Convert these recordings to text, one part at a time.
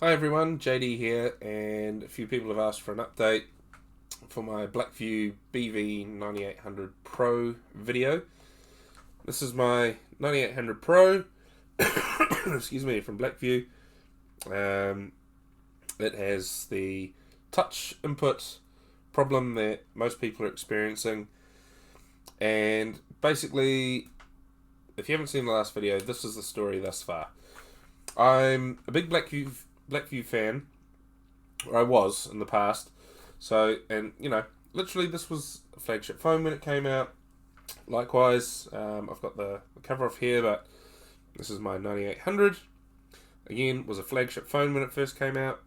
Hi everyone, JD here, and a few people have asked for an update for my Blackview BV9800 Pro video. This is my 9800 Pro, excuse me, from Blackview. It has the touch input problem that most people are experiencing, and basically, if you haven't seen the last video, this is the story thus far. I'm a big Blackview fan, or I was in the past. So, and literally this was a flagship phone when it came out. Likewise, I've got the cover off here, but this is my 9800. Again, was a flagship phone when it first came out.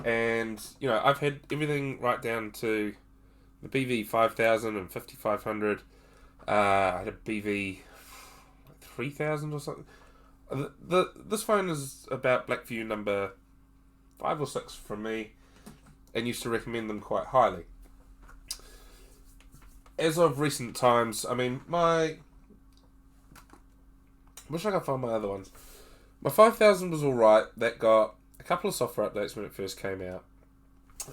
And, I've had everything right down to the BV5000 and 5500. I had a BV3000 or something. This phone is about Blackview number 5 or 6 from me, and used to recommend them quite highly. As of recent times, I mean, wish I could find my other ones. My 5000 was alright. That got a couple of software updates when it first came out.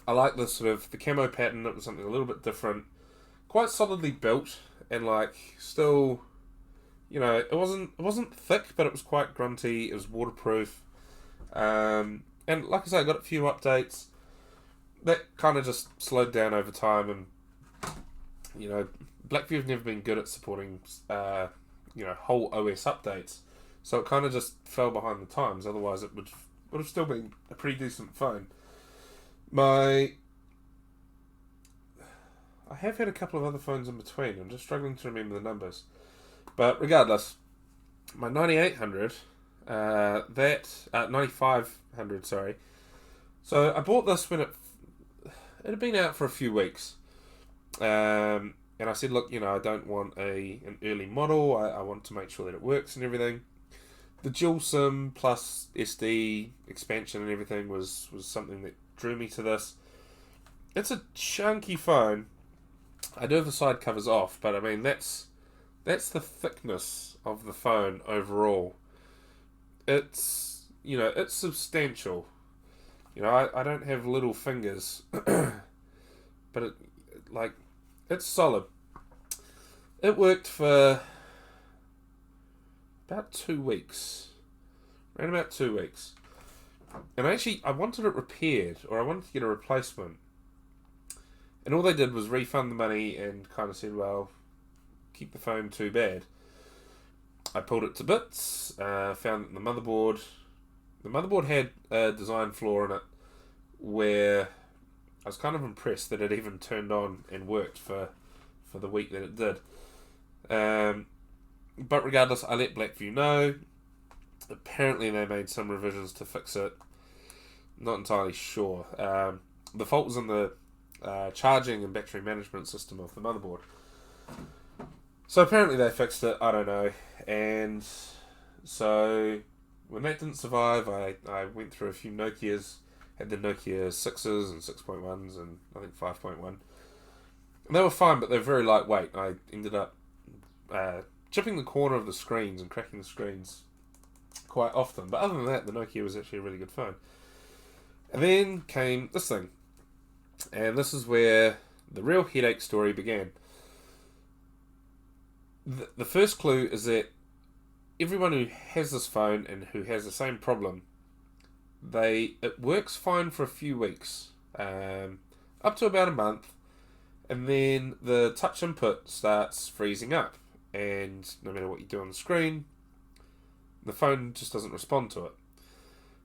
I like the sort of the camo pattern. It was something a little bit different, quite solidly built, and still. It wasn't thick, but it was quite grunty. It was waterproof, and like I say, I got a few updates that kind of just slowed down over time. And Blackview have never been good at supporting whole OS updates, so it kind of just fell behind the times. Otherwise, it would have still been a pretty decent phone. I have had a couple of other phones in between. I'm just struggling to remember the numbers. But regardless, my 9800, 9500, sorry. So I bought this when it had been out for a few weeks. And I said, look, I don't want an early model. I want to make sure that it works and everything. The dual SIM plus SD expansion and everything was something that drew me to this. It's a chunky phone. I do have the side covers off, but I mean, that's the thickness of the phone overall. It's it's substantial. I don't have little fingers, but it's solid. It worked for about 2 weeks, around about 2 weeks, and actually I wanted it repaired, or I wanted to get a replacement, and all they did was refund the money and kind of said, well, keep the phone too bad. I pulled it to bits, found that the motherboard had a design flaw in it where I was kind of impressed that it even turned on and worked for the week that it did. But regardless, I let Blackview know. Apparently they made some revisions to fix it. Not entirely sure. The fault was in the charging and battery management system of the motherboard. So apparently they fixed it, I don't know. And so when that didn't survive, I went through a few Nokias, had the Nokia 6s and 6.1s and I think 5.1. And they were fine, but they're very lightweight. I ended up chipping the corner of the screens and cracking the screens quite often. But other than that, the Nokia was actually a really good phone. And then came this thing. And this is where the real headache story began. The first clue is that everyone who has this phone and who has the same problem, it works fine for a few weeks, up to about a month, and then the touch input starts freezing up, and no matter what you do on the screen, the phone just doesn't respond to it.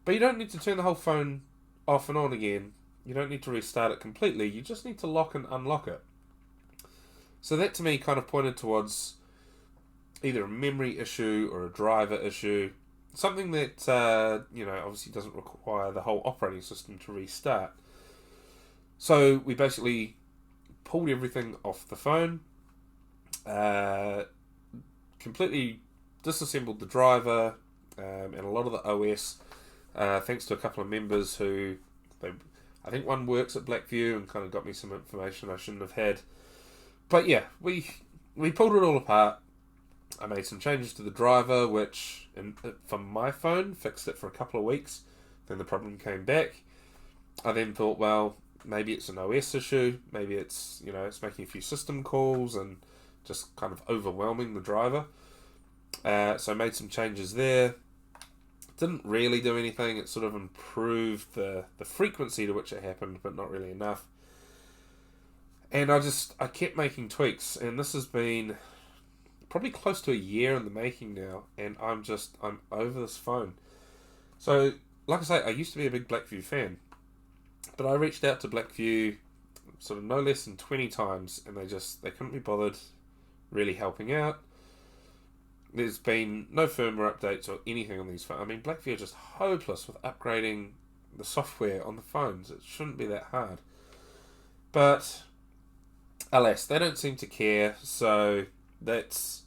But you don't need to turn the whole phone off and on again. You don't need to restart it completely. You just need to lock and unlock it. So that to me kind of pointed towards either a memory issue or a driver issue, something that obviously doesn't require the whole operating system to restart. So we basically pulled everything off the phone, completely disassembled the driver and a lot of the OS, thanks to a couple of members who I think one works at Blackview and kind of got me some information I shouldn't have had. But yeah, we pulled it all apart. I made some changes to the driver, which, for my phone, fixed it for a couple of weeks. Then the problem came back. I then thought, well, maybe it's an OS issue. Maybe it's, it's making a few system calls and just kind of overwhelming the driver. So I made some changes there. Didn't really do anything. It sort of improved the frequency to which it happened, but not really enough. And I kept making tweaks, and this has been probably close to a year in the making now, and I'm over this phone. So, like I say, I used to be a big Blackview fan, but I reached out to Blackview sort of no less than 20 times, and they couldn't be bothered really helping out. There's been no firmware updates or anything on these phones. I mean, Blackview are just hopeless with upgrading the software on the phones. It shouldn't be that hard. But, alas, they don't seem to care, so this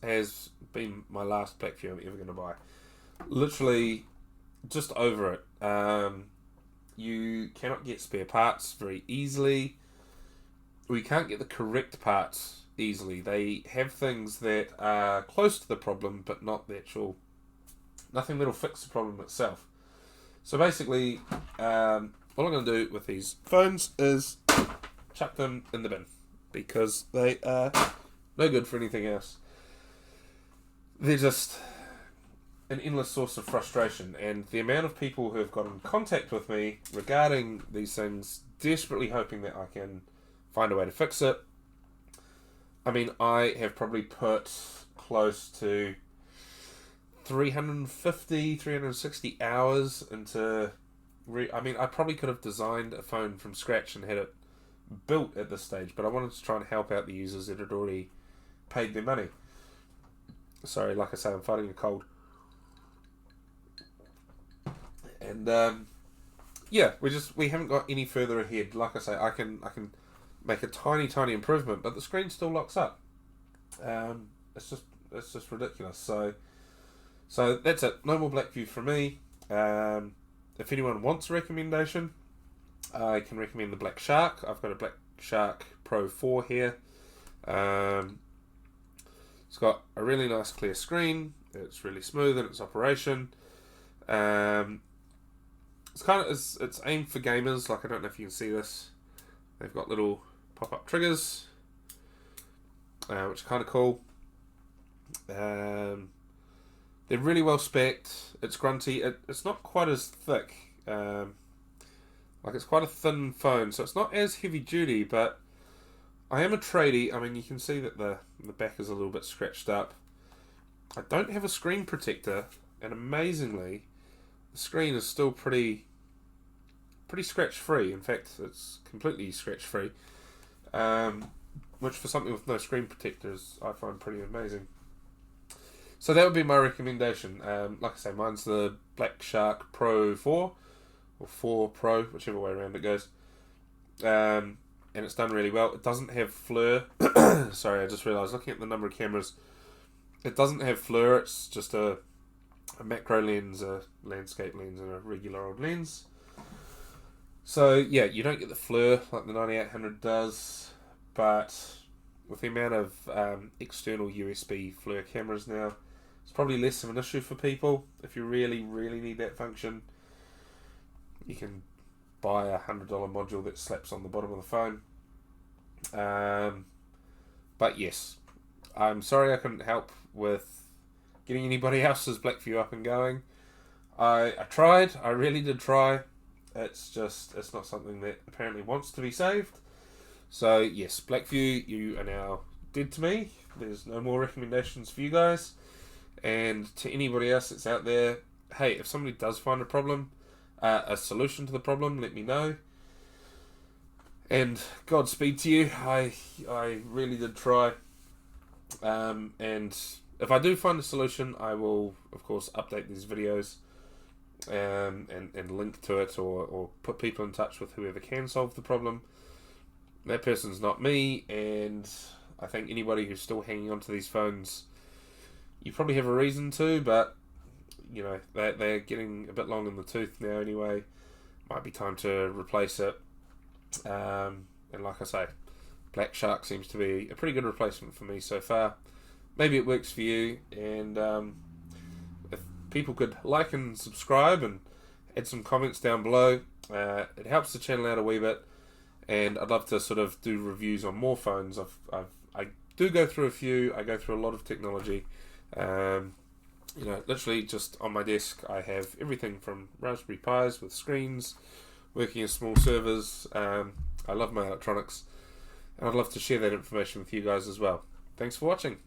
has been my last Blackview I'm ever going to buy. Literally, just over it. You cannot get spare parts very easily. We can't get the correct parts easily. They have things that are close to the problem, but not the nothing that'll fix the problem itself. So basically, all I'm going to do with these phones is chuck them in the bin, because they are no good for anything else. They're just an endless source of frustration, and the amount of people who have got in contact with me regarding these things, desperately hoping that I can find a way to fix it. I mean, I have probably put close to 360 hours into... I probably could have designed a phone from scratch and had it built at this stage, but I wanted to try and help out the users that had already paid their money. Sorry, like I say, I'm fighting a cold. And, we haven't got any further ahead. Like I say, I can make a tiny improvement, but the screen still locks up. It's just ridiculous. So that's it. No more Blackview from me. If anyone wants a recommendation, I can recommend the Black Shark. I've got a Black Shark Pro 4 here. It's got a really nice clear screen. It's really smooth in its operation. It's aimed for gamers. Like, I don't know if you can see this. They've got little pop-up triggers, which are kind of cool. They're really well spec'd. It's grunty. It's not quite as thick. It's quite a thin phone, so it's not as heavy duty, but I am a tradie. I mean, you can see that the back is a little bit scratched up. I don't have a screen protector, and amazingly, the screen is still pretty scratch-free. In fact, it's completely scratch-free, which for something with no screen protectors, I find pretty amazing. So that would be my recommendation. Like I say, mine's the Black Shark Pro 4, or 4 Pro, whichever way around it goes. And it's done really well. It doesn't have FLIR. Sorry, I just realised, looking at the number of cameras, it doesn't have FLIR. It's just a macro lens, a landscape lens, and a regular old lens. So yeah, you don't get the FLIR like the 9800 does, but with the amount of external USB FLIR cameras now, it's probably less of an issue for people. If you really need that function, you can buy a $100 module that slaps on the bottom of the phone. But yes, I'm sorry I couldn't help with getting anybody else's Blackview up and going. I tried. I really did try. It's not something that apparently wants to be saved. So yes, Blackview, you are now dead to me. There's no more recommendations for you guys. And to anybody else that's out there, hey, if somebody does find a problem, a solution to the problem, let me know. And Godspeed to you. I really did try. And if I do find a solution, I will, of course, update these videos and link to it, or put people in touch with whoever can solve the problem. That person's not me, and I think anybody who's still hanging on to these phones, you probably have a reason to, but you know, they're getting a bit long in the tooth now anyway. Might be time to replace it. And like I say, Black Shark seems to be a pretty good replacement for me so far. Maybe it works for you, and if people could like and subscribe and add some comments down below. It helps the channel out a wee bit, and I'd love to sort of do reviews on more phones. I do go through a few. I go through a lot of technology. You know, literally just on my desk I have everything from Raspberry Pis with screens, working as small servers. I love my electronics, and I'd love to share that information with you guys as well. Thanks for watching.